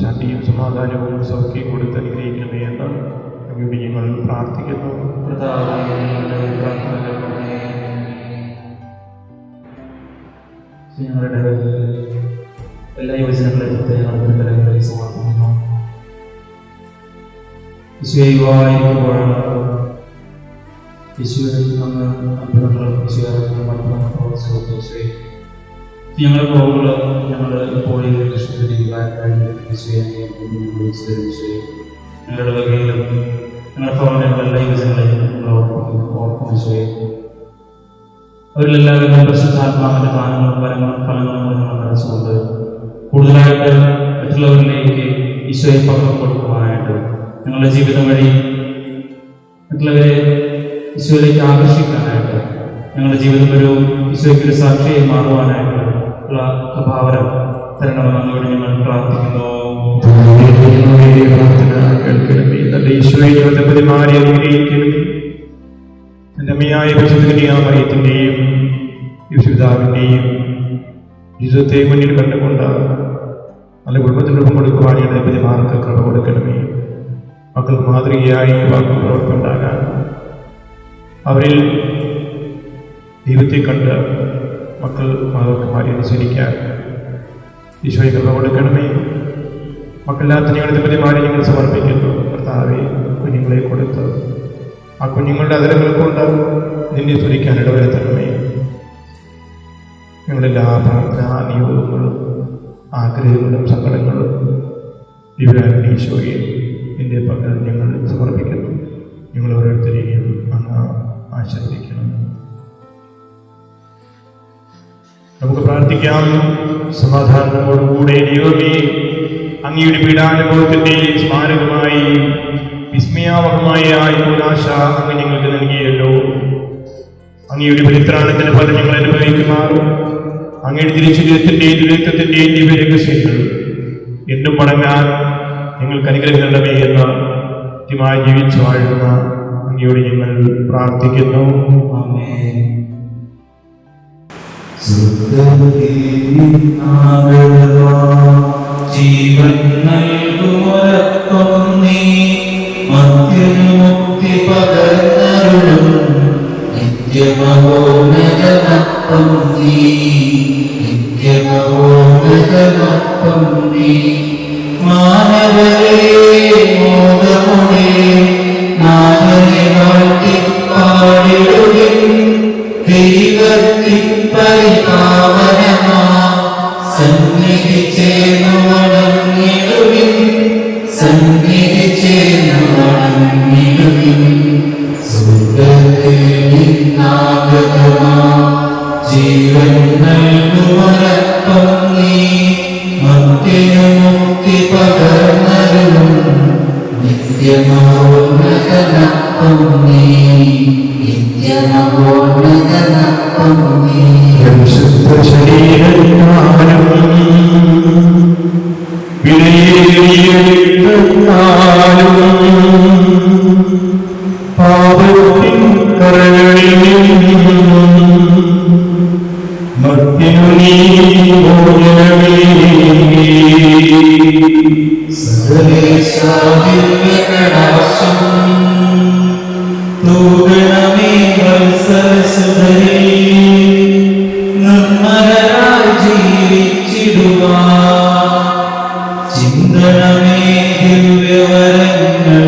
ശാന്തിയും സമാധാനവും സൗഖ്യം കൊടുത്ത് അനുഗ്രഹിക്കണമേ എന്ന് അങ്ങോട്ട് ഞങ്ങൾ പ്രാർത്ഥിക്കുന്നു. ഞങ്ങളുടെ എല്ലാ യോജനകളെ പ്രത്യേക സമർപ്പിക്കുന്നു. ഈശോയുവായിരിക്കുമ്പോഴാണ് ഈശോയിൽ അങ്ങ് അത്ഭുതങ്ങൾ ഞങ്ങളുടെ പോകുമ്പോൾ ഞങ്ങൾ ഇപ്പോൾ ഈ ഞങ്ങളുടെ വകയിലും ഞങ്ങളുടെ ഭവനങ്ങളുടെ എല്ലാ യോജനകളെയും ഞങ്ങൾ ഓർക്കും ഈശോയെ. അവരിലെല്ലാവരും പരിശുദ്ധാത്മാവിന്റെ ഫലങ്ങളും ഞങ്ങൾ മനസ്സുകൊണ്ട് കൂടുതലായിട്ട് മറ്റുള്ളവരിലേക്ക് ഈശോയെ പകർന്നു കൊടുക്കുവാനായിട്ട് ഞങ്ങളുടെ ജീവിതം വഴി മറ്റുള്ളവരെ ഈശോയിലേക്ക് ആകർഷിക്കാനായിട്ട് ഞങ്ങളുടെ ജീവിതം ഒരു ഈശോയ്ക്കൊരു സാക്ഷിയായി മാറുവാനായിട്ട് ഉള്ള പ്രഭാവനം തരണമെന്ന് അങ്ങോട്ട് ഞങ്ങൾ പ്രാർത്ഥിക്കുന്നു. നല്ല ഈശോയെ പ്രതിമാരി അനുഗ്രഹിക്കണമേ. എൻ്റെ അമ്മയായ പരിശുദ്ധമറിയത്തിൻ്റെയും യേശുപിതാവിൻ്റെയും ജീവിതത്തെ മുന്നിൽ കണ്ടുകൊണ്ട് നല്ല കുടുംബത്തിന് രൂപം കൊടുക്കുവാൻ എൻ്റെ പ്രതിമാർക്ക് കൃപ കൊടുക്കണമേ. മക്കൾക്ക് മാതൃകയായി വാക്കും പ്രവർത്തനമുണ്ടാകാൻ, അവരിൽ ദൈവത്തെ കണ്ട് മക്കൾ മാതാക്കന്മാരെ അനുസരിക്കാൻ ഈശോയെ കൃപ കൊടുക്കണമേ. മക്കളില്ലാത്ത ഞങ്ങളുടെ പ്രതിമാരെ ഞങ്ങൾ സമർപ്പിക്കുന്നു. കർത്താവെ, കുഞ്ഞുങ്ങളെ കൊടുത്ത് ആ കുഞ്ഞുങ്ങളുടെ അതിരങ്ങൾ കൊണ്ട് നിന്നെ സ്തുതിക്കാൻ ഇടവരുത്തണമേ. ഞങ്ങളെല്ലാ പ്രാർത്ഥനാ നിയോഗങ്ങളും ആഗ്രഹങ്ങളും സങ്കടങ്ങളും ദിവ്യാനീശോയെ നിന്റെ പക്കൽ ഞങ്ങൾ സമർപ്പിക്കുന്നു. ഞങ്ങൾ ഓരോരുത്തരെയും അങ്ങ് ആശീർവദിക്കണം. നമുക്ക് പ്രാർത്ഥിക്കാം. സമാധാനത്തോടുകൂടെ ദൈവമേ, അങ്ങയുടെ പീഡാനുഭവത്തിന്റെ സ്മാരകമായി വിസ്മയാവഹമായ ആശ അങ്ങ് ഞങ്ങൾക്ക് നൽകിയല്ലോ. അങ്ങയുടെ പരിത്രാണത്തിന് ഫലം ഞങ്ങൾ അനുഭവിക്കുമാറും അങ്ങയുടെ തിരിച്ചുരത്തിന്റെയും ദുരിതത്തിന്റെയും ദിവ്യരഹസ്യങ്ങൾ എന്നും മടങ്ങാൻ ഞങ്ങൾക്ക് അനുഗ്രഹങ്ങളെ എന്ന് കൃത്യമായി ജീവിച്ചു വാഴുന്ന അങ്ങയോട് ഞങ്ങൾ പ്രാർത്ഥിക്കുന്നു. ജീവൻ നൽകുമൊരപ്പം നീ മധ്യമുക്തി പകർന്നരുളും നിത്യമഹോന്നതമപ്പം നീ, നിത്യമഹോന്നതമപ്പം നീ. മാനവരേ മോദമുടെ നാഥനെ വാഴ്ത്തി പാടിടുവിൻ. ദൈവത്തിൻ പരിപാവനമാ സന്നിധി ചേർന്നു വണങ്ങിടുവിൻ, സന്നിധി ചേർന്നു വണങ്ങിടുവിൻ. സ്വർഗ്ഗത്തിൽ നിന്നാഗതമാ ജീവൻ നൽകുമൊരപ്പം നീ മധ്യമുക്തി പകർന്നരുളും നിത്യമഹോന്നതമപ്പം നീ, നിത്യമഹോന്നതമപ്പം നീ. പരിശുദ്ധ ശരീരജ്ഞാനം വിലയേറിയെടുത്താലും പാപത്തിൻ കരകളിൽ നിന്നും മധ്യനു നീ മോചനമേ. സർവേശ്വരദിവ്യകടാക്ഷം തൂകണമേ വത്സരസുധരേ, നിർമ്മലരായി ജീവിച്ചിടുവാൻ ചിന്തനമേ ദിവ്യവരങ്ങൾ.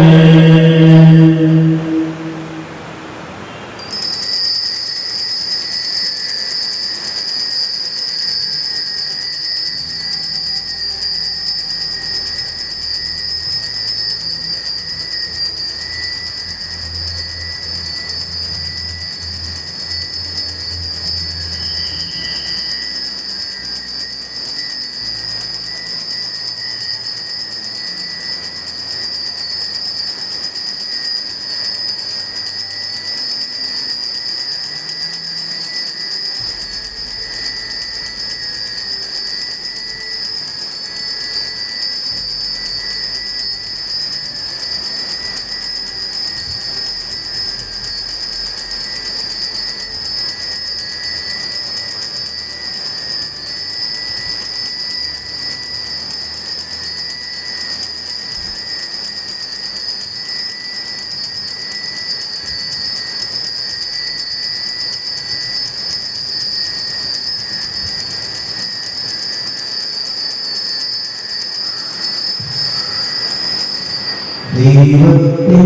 ദൈവത്തെ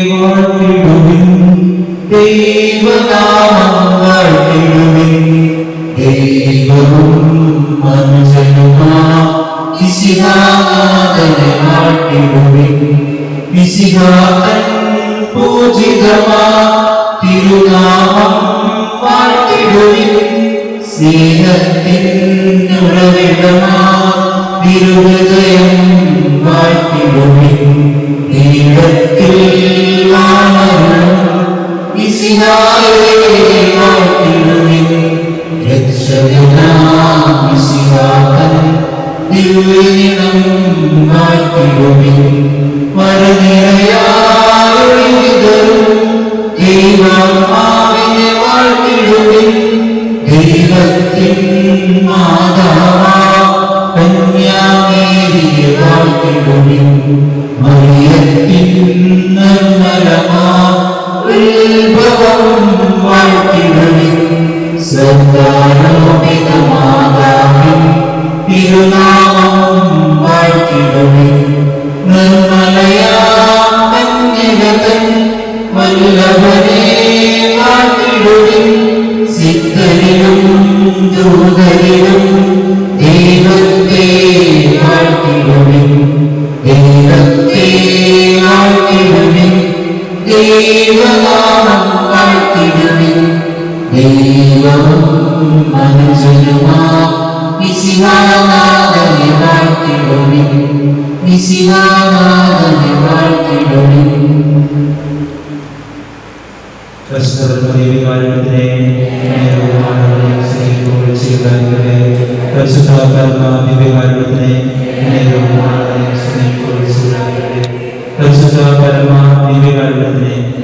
വാഴ്ത്തിടുവിൻ, ദൈവനാമം വാഴ്ത്തിടുവിൻ. ദൈവവും മനുഷ്യനുമാം മിശിഹാനാഥനെ വാഴ്ത്തിടുവിൻ. മിശിഹാതൻ പൂജിതമാ തിരുനാമം വാഴ്ത്തിടുവിൻ. സ്നേഹത്തിൻ ഉറവിടമാ തിരുഹൃദയം വാഴ്ത്തിടുവിൻ. ദൈവത്തിൽ വാണരുളും മിശിഹായെ വാഴ്ത്തിടുവിൻ. രക്ഷകനാം മിശിഹാതൻ ദിവ്യനിണം വാഴ്ത്തിടുവിൻ. വരനിരയായൊഴിതരും ദൈവാത്മാവിനെ വാഴ്ത്തിടുവിൻ. ദൈവത്തിൻ മാതാവാ കന്യാമേരിയെ വാഴ്ത്തിടുവിൻ. മറിയത്തിൻ നിർമ്മലമാ ഉത്ഭവം വാഴ്ത്തിടുവിൻ. സർവ്വലോകിക മാതാവിൻ തിരുനാമം വാഴ്ത്തിടുവിൻ. നിർമ്മലയാം കന്യകതൻ വല്ലഭനെ വാഴ്ത്തിടുവിൻ. സിദ്ധരിലും ദൂതരിലും ദൈവത്തെ വാഴ്ത്തിടുവിൻ. ദൈവത്തെ ദൈവനാമം വാഴ്ത്തിടുവിൻ. ദൈവവും മനുഷ്യനുമാ മിശിഹാനാഥനെ വാഴ്ത്തിടുവിൻ. മിശിഹാനാഥനെ വാഴ്ത്തിടുവിൻ. പരിശുദ്ധകാരണത്തിനെ പരിശുദ്ധ പരമാദിവ്യകാരണത്തിനെ പരിശുദ്ധ പരമാദിവ്യകാരണത്തിനെ